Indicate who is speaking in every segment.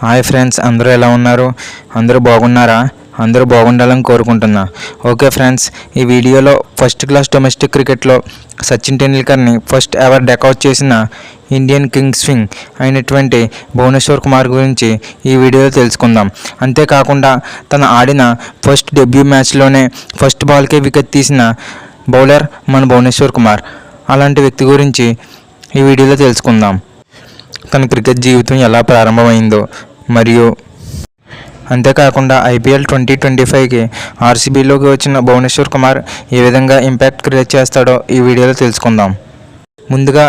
Speaker 1: Hi friends, అందరూ ఎలా ఉన్నారు? అందరూ బాగున్నారా? అందరూ బాగుండాలని కోరుకుంటున్నా. ఓకే ఫ్రెండ్స్, ఈ వీడియోలో ఫస్ట్ క్లాస్ డొమెస్టిక్ క్రికెట్లో సచిన్ టెండూల్కర్ని ఫస్ట్ ఎవర్ డకౌట్ చేసిన ఇండియన్ కింగ్ స్వింగ్ అయినటువంటి భువనేశ్వర్ కుమార్ గురించి ఈ వీడియోలో తెలుసుకుందాం. అంతేకాకుండా తను ఆడిన ఫస్ట్ డెబ్యూ మ్యాచ్లోనే ఫస్ట్ బాల్కే వికెట్ తీసిన బౌలర్ మన భువనేశ్వర్ కుమార్. అలాంటి వ్యక్తి గురించి ఈ వీడియోలో తెలుసుకుందాం. తన క్రికెట్ జీవితం ఎలా ప్రారంభమైందో మరియు అంతేకాకుండా ఐపీఎల్ 2025కి ఆర్సీబీలోకి వచ్చిన భువనేశ్వర్ కుమార్ ఏ విధంగా ఇంపాక్ట్ క్రియేట్ చేస్తాడో ఈ వీడియోలో తెలుసుకుందాం. ముందుగా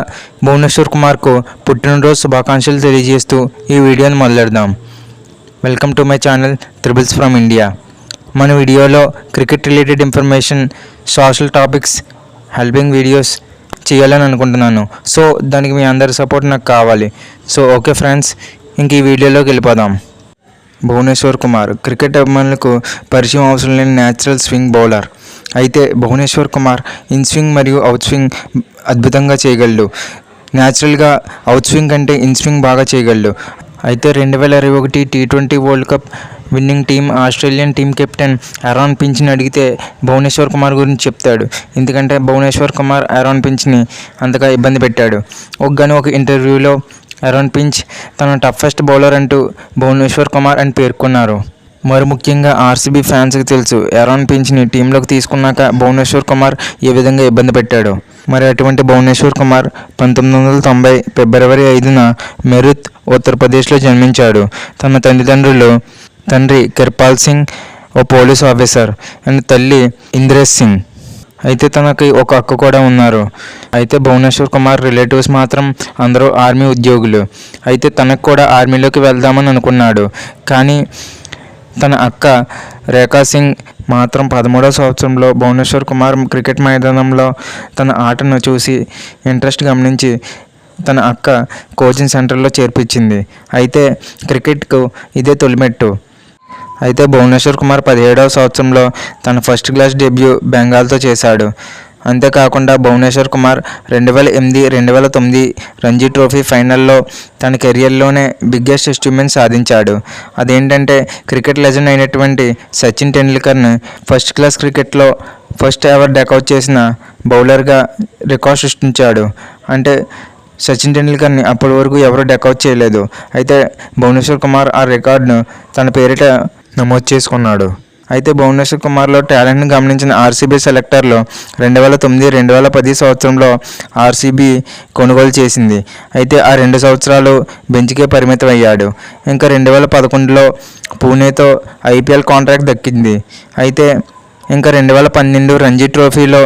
Speaker 1: భువనేశ్వర్ కుమార్కు పుట్టినరోజు శుభాకాంక్షలు తెలియజేస్తూ ఈ వీడియోని మొదలెడదాం. Welcome to my channel triples from India. మన వీడియోలో cricket related information, social topics, helping videos చేయాలని అనుకుంటున్నాను. సో దానికి మీ అందరి సపోర్ట్ నాకు కావాలి. సో ఓకే ఫ్రెండ్స్, ఇంక ఈ వీడియోలోకి వెళ్ళిపోదాం. భువనేశ్వర్ కుమార్ క్రికెట్ అభిమానులకు పరిచయం అవసరం లేని న్యాచురల్ స్వింగ్ బౌలర్. అయితే భువనేశ్వర్ కుమార్ ఇన్ స్వింగ్ మరియు అవుట్ స్వింగ్ అద్భుతంగా చేయగలడు. న్యాచురల్గా అవుట్ స్వింగ్ కంటే ఇన్ స్వింగ్ బాగా చేయగలడు. అయితే 2021 T20 world cup winning team Australian team captain Aaron ఫించ్ని అడిగితే భువనేశ్వర్ కుమార్ గురించి చెప్తాడు. ఎందుకంటే భువనేశ్వర్ కుమార్ ఆరోన్ ఫించ్ని అంతగా ఇబ్బంది పెట్టాడు. ఒక ఇంటర్వ్యూలో ఆరోన్ ఫించ్ తన టఫెస్ట్ బౌలర్ అంటూ భువనేశ్వర్ కుమార్ అని పేర్కొన్నారు. మరి ముఖ్యంగా ఆర్సీబీ ఫ్యాన్స్కి తెలుసు ఆరోన్ ఫించ్ని టీంలోకి తీసుకున్నాక భువనేశ్వర్ కుమార్ ఏ విధంగా ఇబ్బంది పెట్టాడు. మరి అటువంటి భువనేశ్వర్ కుమార్ 1990 ఫిబ్రవరి 5న మెరుత్, ఉత్తరప్రదేశ్లో జన్మించాడు. తన తండ్రి కిర్పాల్ సింగ్ ఓ పోలీస్ ఆఫీసర్ అండ్ తల్లి ఇంద్రేష్ సింగ్. అయితే తనకి ఒక అక్క కూడా ఉన్నారు. అయితే భువనేశ్వర్ కుమార్ రిలేటివ్స్ మాత్రం అందరూ ఆర్మీ ఉద్యోగులు. అయితే తనకు కూడా ఆర్మీలోకి వెళ్దామని అనుకున్నాడు. కానీ తన అక్క రేఖా సింగ్ మాత్రం 13వ సంవత్సరంలో భువనేశ్వర్ కుమార్ క్రికెట్ మైదానంలో తన ఆటను చూసి ఇంట్రెస్ట్ గమనించి తన అక్క కోచింగ్ సెంటర్లో చేర్పించింది. అయితే క్రికెట్కు ఇదే తొలిమెట్టు. అయితే భువనేశ్వర్ కుమార్ 17వ సంవత్సరంలో తన ఫస్ట్ క్లాస్ డెబ్యూ బెంగాల్తో చేశాడు. అంతేకాకుండా భువనేశ్వర్ కుమార్ 2008, 2009 రంజీ ట్రోఫీ ఫైనల్లో తన కెరియర్లోనే బిగ్గెస్ట్ అచీవ్మెంట్ సాధించాడు. అదేంటంటే క్రికెట్ లెజెండ్ అయినటువంటి సచిన్ టెండూల్కర్ని ఫస్ట్ క్లాస్ క్రికెట్లో ఫస్ట్ ఎవర్ డకౌట్ చేసిన బౌలర్గా రికార్డ్ సృష్టించాడు. అంటే సచిన్ టెండూల్కర్ని అప్పటి వరకు ఎవరు డకౌట్ చేయలేదు. అయితే భువనేశ్వర్ కుమార్ ఆ రికార్డును తన పేరిట నమోదు చేసుకున్నాడు. అయితే భువనేశ్వర్ కుమార్లో టాలెంట్ని గమనించిన ఆర్సీబీ సెలెక్టర్లు 2009, 2010 సంవత్సరంలో ఆర్సీబీ కొనుగోలు చేసింది. అయితే ఆ 2 సంవత్సరాలు బెంచ్కే పరిమితం అయ్యాడు. ఇంకా 2011లో పూణేతో ఐపీఎల్ కాంట్రాక్ట్ దక్కింది. అయితే ఇంకా 2012 రంజీ ట్రోఫీలో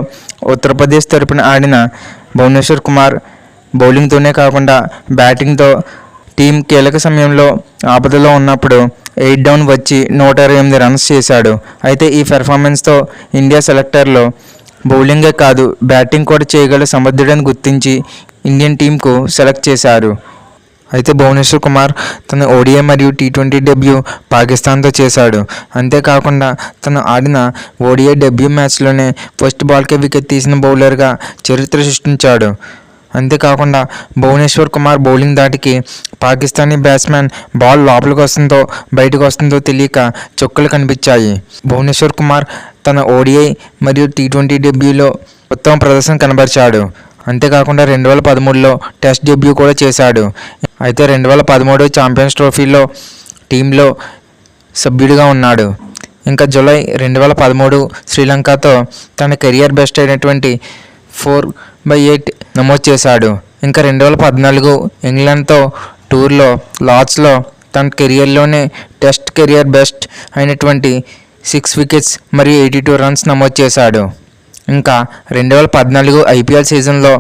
Speaker 1: ఉత్తరప్రదేశ్ తరపున ఆడిన భువనేశ్వర్ కుమార్ బౌలింగ్తోనే కాకుండా బ్యాటింగ్తో టీం కీలక సమయంలో ఆపదలో ఉన్నప్పుడు 8 డౌన్ వచ్చి 128 రన్స్ చేశాడు. అయితే ఈ పెర్ఫార్మెన్స్తో ఇండియా సెలెక్టర్లు బౌలింగే కాదు బ్యాటింగ్ కూడా చేయగల సమర్థుడని గుర్తించి ఇండియన్ టీంకు సెలెక్ట్ చేశారు. అయితే భువనేశ్వర్ కుమార్ తన ఓడిఐ మరియు T20 డెబ్యూ పాకిస్తాన్తో చేశాడు. అంతేకాకుండా తను ఆడిన ఓడిఐ డెబ్యూ మ్యాచ్లోనే ఫస్ట్ బాల్కే వికెట్ తీసిన బౌలర్గా చరిత్ర సృష్టించాడు. అంతేకాకుండా భువనేశ్వర్ కుమార్ బౌలింగ్ దాటికి పాకిస్తానీ బ్యాట్స్మెన్ బాల్ లోపలికి వస్తుందో బయటకు వస్తుందో తెలియక చుక్కలు కనిపించాయి. భువనేశ్వర్ కుమార్ తన ఓడిఐ మరియు T20 డెబ్యూలో ఉత్తమ ప్రదర్శన కనబరిచాడు. అంతేకాకుండా 2013లో టెస్ట్ డెబ్యూ కూడా చేశాడు. అయితే 2013 ఛాంపియన్స్ ట్రోఫీలో టీంలో సభ్యుడిగా ఉన్నాడు. ఇంకా జూలై 2013 శ్రీలంకతో తన కెరియర్ బెస్ట్ అయినటువంటి 4/8 నమోదు చేశాడు. ఇంకా 2014 ఇంగ్లాండ్తో టూర్లో లార్డ్స్లో తన కెరియర్లోనే టెస్ట్ కెరియర్ బెస్ట్ అయినటువంటి 6 వికెట్స్ మరియు 82 రన్స్ నమోదు చేశాడు. ఇంకా 2014 ఐపీఎల్ సీజన్లో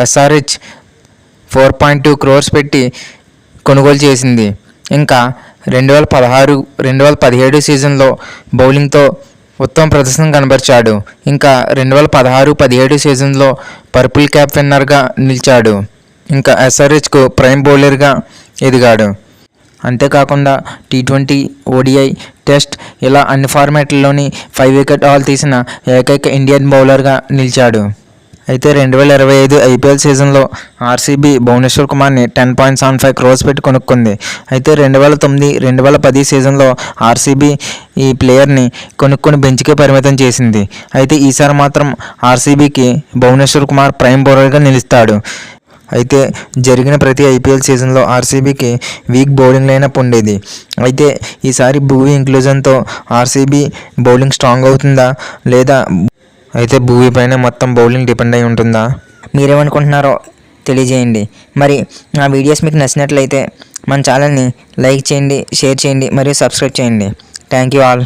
Speaker 1: SRH 4.2 crores పెట్టి కొనుగోలు చేసింది. ఇంకా 2016-2017 సీజన్లో బౌలింగ్తో ఉత్తమ ప్రదర్శన కనబరిచాడు. ఇంకా 2016-17 సీజన్లో పర్పుల్ క్యాప్ విన్నర్గా నిలిచాడు. ఇంకా SRHకు ప్రైమ్ బౌలర్గా ఎదిగాడు. అంతేకాకుండా T20, ODI, టెస్ట్ ఇలా అన్ని ఫార్మాట్లలోని 5 వికెట్ ఆల్ తీసిన ఏకైక ఇండియన్ బౌలర్గా నిలిచాడు. అయితే 2025 ఐపీఎల్ సీజన్లో ఆర్సీబీ భువనేశ్వర్ కుమార్ని 10.75 crores పెట్టి కొనుక్కుంది. అయితే 2009, 2010 సీజన్లో ఆర్సీబీ ఈ ప్లేయర్ని కొనుక్కొని బెంచ్కే పరిమితం చేసింది. అయితే ఈసారి మాత్రం ఆర్సీబీకి భువనేశ్వర్ కుమార్ ప్రైమ్ బౌలర్గా నిలుస్తాడు. అయితే జరిగిన ప్రతి ఐపీఎల్ సీజన్లో ఆర్సీబీకి వీక్ బౌలింగ్ లైనప్ ఉండేది. అయితే ఈసారి భువీ ఇంక్లూజన్తో ఆర్సీబీ బౌలింగ్ స్ట్రాంగ్ అవుతుందా లేదా అయితే భువీ పైన మొత్తం బౌలింగ్ డిపెండ్ అయి ఉంటుందా?
Speaker 2: మీరేమనుకుంటున్నారో తెలియజేయండి. మరి నా వీడియోస్ మీకు నచ్చినట్లయితే మన ఛానల్ని లైక్ చేయండి, షేర్ చేయండి మరియు సబ్స్క్రైబ్ చేయండి. Thank you all.